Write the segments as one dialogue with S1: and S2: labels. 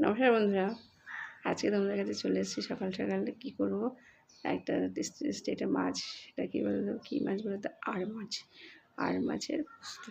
S1: নমস্কার বন্ধুরা, আজকে তোমাদের কাছে চলে এসেছি সকাল সকালে। কী করবো, একটা টেস্টি একটা মাছ, সেটা কী বলতো, কী মাছ বলতো, আর মাছের পোস্ত।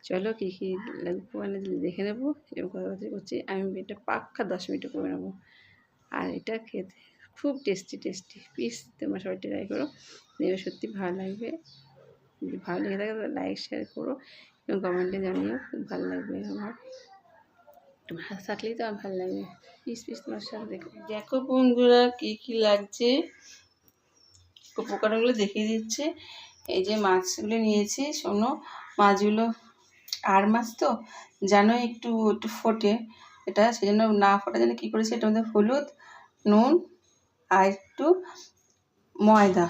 S1: চলো কী কী লাগবে দেখে নেবো। এরকম কথা করছি আমি, এটা পাক্কা 10 মিনিটে করে নেবো। আর এটা খেতে খুব টেস্টি প্লিজ তোমরা সবাই ট্রাই করো, দেখবে সত্যি ভালো লাগবে। যদি ভালো লেগে থাকে তাহলে লাইক শেয়ার করো এবং কমেন্টে জানিও, খুব ভালো লাগবে আমার। ভাত থাকলেই তো আমার ভালো লাগে। পিস তোমার সাথে দেখো বন্ধুরা কী কী লাগছে, উপকরণগুলো দেখিয়ে দিচ্ছে। এই যে মাছগুলো নিয়েছি, শোনো মাছগুলো আর মাছ তো জানো একটু একটু ফোটে, এটা সেজন্য না ফোটার জন্য কী করেছি, এটার মধ্যে হলুদ, নুন আর একটু ময়দা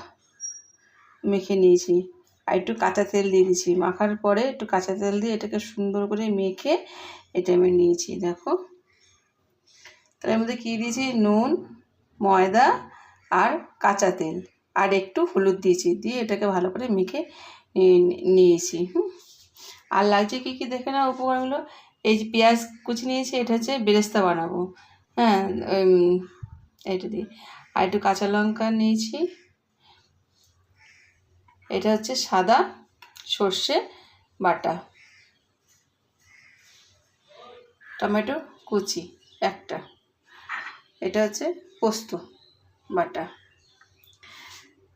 S1: মেখে নিয়েছি, আর একটু কাঁচা তেল দিয়ে দিয়েছি। মাখার পরে একটু কাঁচা তেল দিয়ে এটাকে সুন্দর করে মেখে এটা আমি নিয়েছি। দেখো তার মধ্যে কী দিয়েছি, নুন, ময়দা আর কাঁচা তেল আর একটু হলুদ দিয়েছি, দিয়ে এটাকে ভালো করে মেখে নিয়েছি। আর লাগছে কী কী দেখে না উপকরণগুলো। এই যে পেঁয়াজ কুচি নিয়েছি, এটা হচ্ছে বেরেস্তা বানাবো। হ্যাঁ, এইটা দিয়ে। আর একটু কাঁচা লঙ্কা নিয়েছি, এটা হচ্ছে সাদা সর্ষে বাটা, টমেটো কুচি একটা, এটা হচ্ছে পোস্ত বাটা,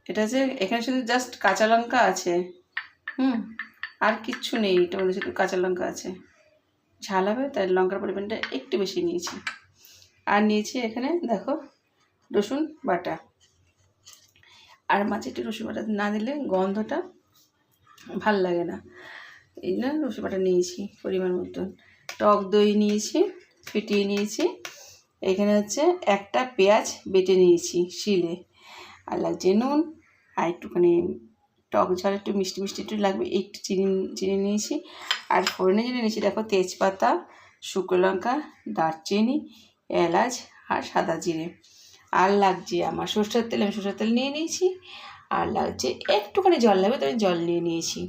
S1: এটা হচ্ছে এখানে শুধু জাস্ট কাঁচা লঙ্কা আছে। আর কিচ্ছু নেই, এটা বলে শুধু কাঁচা লঙ্কা আছে। ঝাল হবে তাই লঙ্কার পরিমাণটা একটু বেশি নিয়েছি। আর নিয়েছি এখানে দেখো রসুন বাটা। আর মাছে একটু রসুন বাটা না দিলে গন্ধটা ভাল লাগে না, এই জন্য রসুন বাটা নিয়েছি পরিমাণ মতন। টক দই নিয়েছি, ফেটিয়ে নিয়েছি। এখানে হচ্ছে একটা পেঁয়াজ বেটে নিয়েছি শিলে। আর লাগছে নুন, আর একটুখানি টক ঝাল, একটু মিষ্টি একটু লাগবে, একটু চিনি নিয়েছি। আর ফোড়নে যেটা নিয়েছি দেখো, তেজপাতা, শুকনো লঙ্কা, দারচিনি, এলাচ আর সাদা জিরে। আর লাগছে আমার সরষের তেল, আমি সরষের তেল নিয়ে নিয়েছি। আর লাগছে একটুখানি জল লাগবে, তো আমি জল নিয়ে নিয়েছি।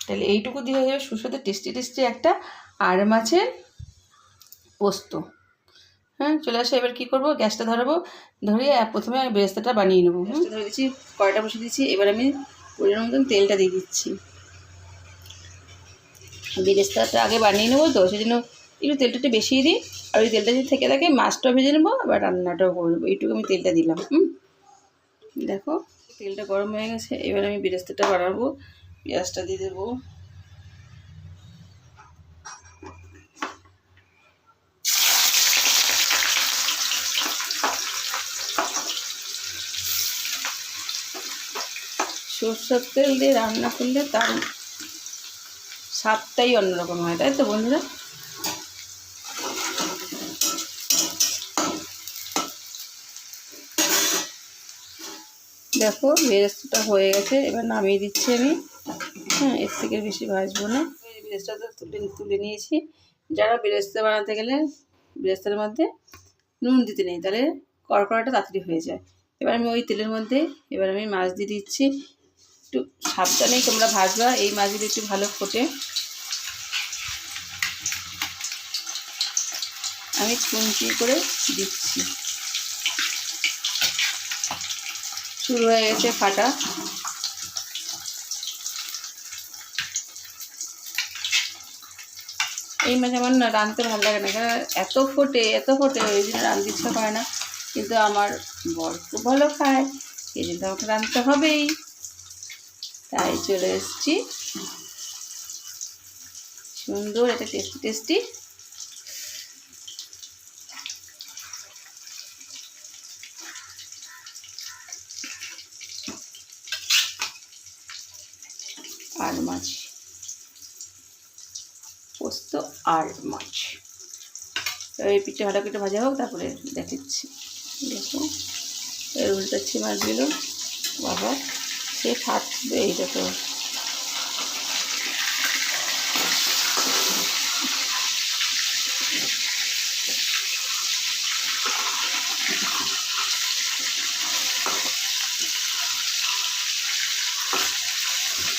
S1: তাহলে এইটুকু দিয়ে হয়ে যাবে সুস্বাদু টেস্টি একটা আর মাছের পোস্ত। হ্যাঁ, চলে আসে। এবার কী করবো, গ্যাসটা ধরাবো, ধরিয়ে প্রথমে আমি বেরেস্তাটা বানিয়ে নেবো। গ্যাসটা ধরে দিচ্ছি, কড়াইটা বসিয়ে দিচ্ছি। এবার আমি পরিমাণ মতন তেলটা দিয়ে দিচ্ছি। বেরেস্তাটা আগে বানিয়ে নেবো তো, সেই জন্য একটু তেলটা একটু বেশিই দিই। আর ওই তেলটা যদি থেকে থাকে মাছটাও ভেজে নেবো, আবার রান্নাটাও করে নেবো। এইটুকু আমি তেলটা দিলাম। দেখো তেলটা গরম হয়ে গেছে, এবার আমি বেরেস্তাটা বানাবো। পেঁয়াজটা দিয়ে দেবো, সরষের তেল দিয়ে রান্না করলে তার স্বাদটাই অন্যরকম হয়, তাই তো বন্ধুরা। দেখো বেরেস্তাটা হয়ে গেছে, এবার নামিয়ে দিচ্ছি আমি। হ্যাঁ, এর থেকে বেশি ভাজবো না। বেরেস্তাটা তুলে নিয়েছি। যারা বেরেস্তা বানাতে গেলে বেরেস্তার মধ্যে নুন দিতে নেই, তাহলে কড়কড়াটা তাড়াতাড়ি হয়ে যায়। এবার আমি ওই তেলের মধ্যে এবার আমি মাছ দিয়ে দিচ্ছি। একটু সাবধানেই তোমরা ভাজবা, এই মাছগুলো একটু ভালো ফোটে। আমি খুন্তি করে দিচ্ছি। শুরু হয়ে গেছে ফাটা। এই মাছ আমার না রাঁধতে ভালো লাগে না, কারণ এত ফোটে ওই জন্য রাঁধতে ইচ্ছা করে না। কিন্তু আমার বর খুব ভালো খায়, এই জন্য আমাকে রাঁধতে হবেই। তাই চলে এসেছি সুন্দর একটা টেস্টি আর মাছ পোস্ত আর মাছ। এই পিঠে ভালো করে ভাজা হোক, তারপরে দেখাচ্ছি। দেখো এর উল্টাচ্ছি মাছগুলো, বাবা সে থাকবে। এইটা তো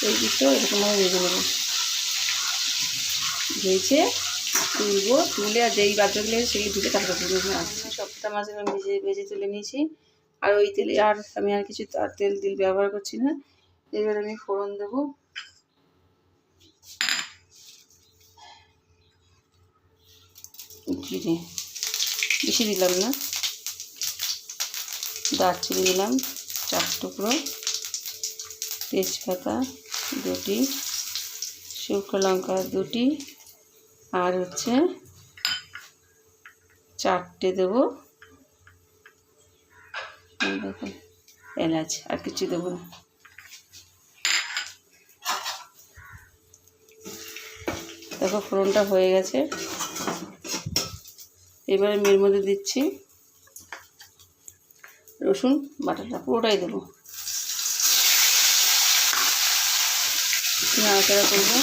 S1: এই পিঠেও এরকমভাবে ভেজে নেব, ভেজে তুলবো, তুলে আর যেই বাচ্চাগুলো সেগুলি ধুলে তারপর আসছি। সবটা মাছ আমি ভেজে তুলে নিয়েছি। আর ওই তেলে আর আমি আর কিছু তেল ব্যবহার করছি না। এবার আমি ফোড়ন দেবো। জিরে বেশি দিলাম না, দারচিনি দিলাম 4 টুকরো, তেজপাতা 2টি, শুকনো লঙ্কা 2টি, আর হচ্ছে 4টে দেবো দেখো এলাচ, আর কিছু দেবো না। দেখো ফোড়নটা হয়ে গেছে। এবারে এর মধ্যে দিচ্ছি রসুন বাটাটা, পুরোটাই দেবো, নাড়াচাড়া করবো।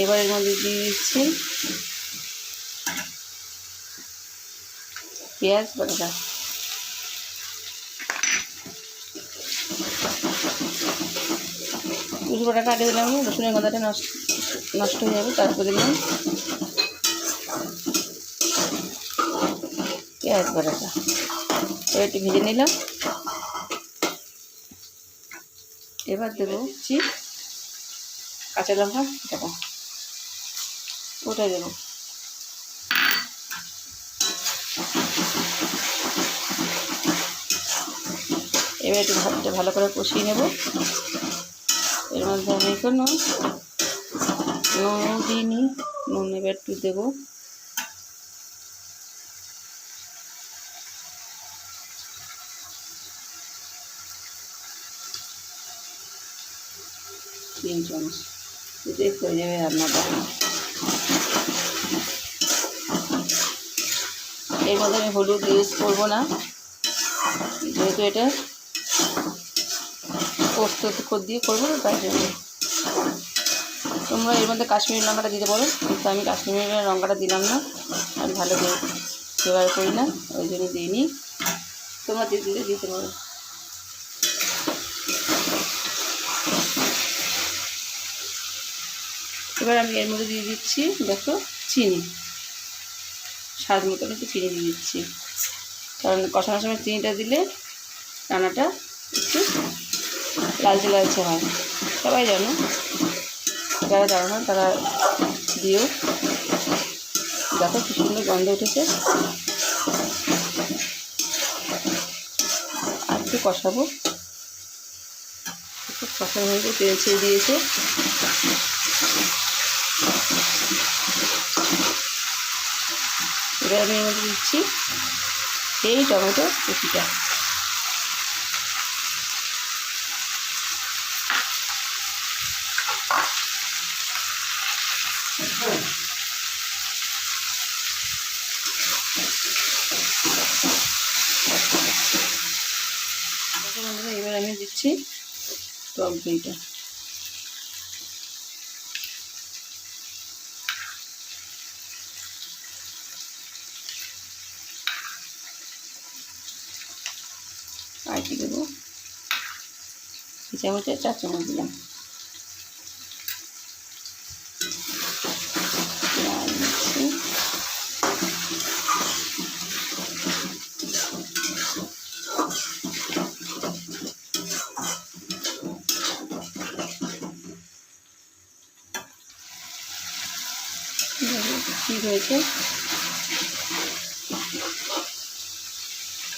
S1: এবার এর মধ্যে দিয়ে দিচ্ছি পেঁয়াজ বাটা। রসুন বাটা কাটে দিলাম, রসুনের গঁদাটা নষ্ট হয়ে যাবে। তারপর দিলাম পেঁয়াজ বাটাটা, এবার একটু ভেজে নিলাম। এবার দেবো কাঁচা লঙ্কা এটা, ওটাই দেবো। এবার একটু ভাতটা ভালো করে কষিয়ে নেব। এর মধ্যে আমি কোনো নুন দিইনি, নুন এবার একটু দেবো। তিন চামচ, এটাই হয়ে যাবে রান্নাটা। এর মধ্যে আমি হলুদ ইউজ করবো না, যেহেতু এটা পোস্ত দিয়ে করবো তাই জন্য। তোমরা এর মধ্যে কাশ্মীরি লঙ্কাটা দিতে পারো, কিন্তু আমি কাশ্মীরি লঙ্কাটা দিলাম না, আমি ভালো ব্যবহার করি না, ওই জন্য দিইনি। তোমরা দিতে পারো। এবার আমি এর মধ্যে দিয়ে দিচ্ছি দেখো চিনি, স্বাদ মতো একটু চিনি দিয়ে দিচ্ছি, কারণ কষানোর সময় চিনিটা দিলে রান্নাটা একটু লালচে হয়। সবাই জানো, যারা জানো না তারা দিও। দেখো কি সুন্দর গন্ধ উঠেছে। আর একটু কষাবো, একটু কষানো হয়ে গিয়ে তেল ছেড়ে দিয়েছে। এবার আমি এর মধ্যে দিচ্ছি এই টমেটো কুচিটা। এবার আমি দিচ্ছি টক দইটা। আর কি দেবো, 2 চামচে 4 চামচ দিলাম। ঠিক হয়েছে।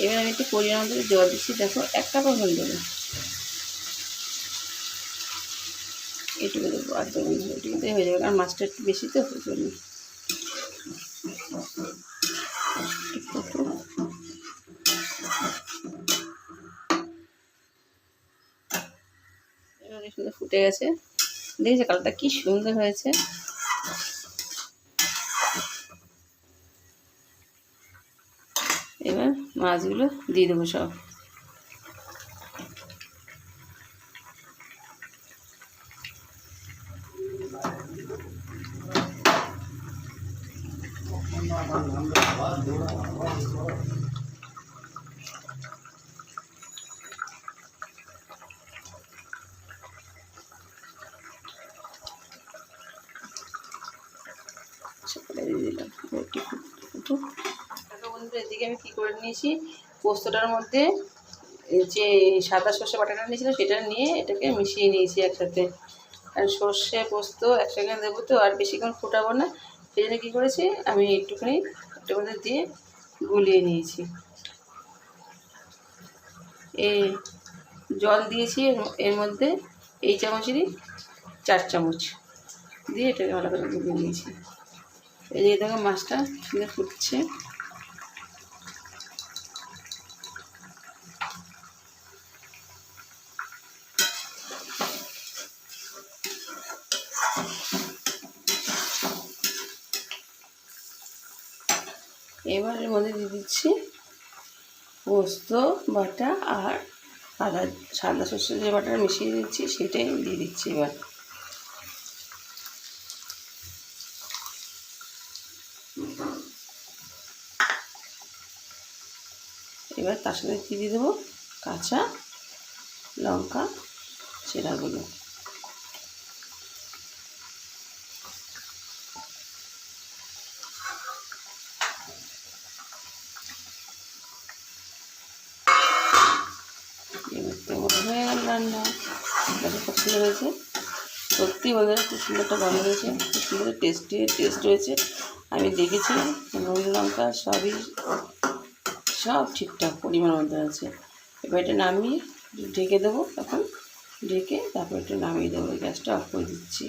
S1: এবার আমি একটু পরিমাণ করে জল দিচ্ছি, দেখো 1 কাপ মতন দেবো, এটুকু দেবো, আর দেবো না, এটুকুতেই হয়ে যাবে, কারণ মাছটা একটু বেশি তো ওই জন্য। এবার সুন্দর ফুটে গেছে, দেখেছো কালারটা কি সুন্দর হয়েছে। এবার মাছগুলো দিয়ে দেবো সব। সেটা দিয়ে দিলাম একটু একটু। বন্ধুরা এদিকে আমি কী করে নিয়েছি, পোস্তটার মধ্যে যে সাদা সর্ষে বাটাটা নিয়েছিলাম সেটা নিয়ে এটাকে মিশিয়ে নিয়েছি একসাথে। আর সর্ষে পোস্ত একসঙ্গে দেবো তো, আর বেশিক্ষণ ফোটাবো না, সেই জন্য কী করেছি আমি একটুখানি এটার মধ্যে দিয়ে গুলিয়ে নিয়েছি। এই জল দিয়েছি এর মধ্যে এই চামচেরই 4 চামচ দিয়ে এটাকে ভালো করে গুলিয়ে নিয়েছি। এই যে দেখো মাছটা সুন্দর ফুটছে। এবার এর মধ্যে দিয়ে দিচ্ছি পোস্ত বাটা আর সাদা সর্ষে যে বাটাটা মিশিয়ে দিচ্ছি সেটাই দিয়ে দিচ্ছি। এবার তার সাথে দিয়ে দেবো কাঁচা লঙ্কা চেরাগুলো। এবার তো হয়ে গেল রান্না। দেখো খুব সুন্দর হয়েছে, সত্যি বন্ধুরা খুব সুন্দর একটা গন্ধ হয়েছে, খুব সুন্দর টেস্ট হয়েছে। আমি দেখেছি নুন লঙ্কা সব ঠিকঠাক পরিমাণ মতো আছে। এবার এটা নামিয়ে ঢেকে দেবো, এখন ঢেকে তারপর একটু নামিয়ে দেবো, গ্যাসটা অফ করে দিচ্ছি।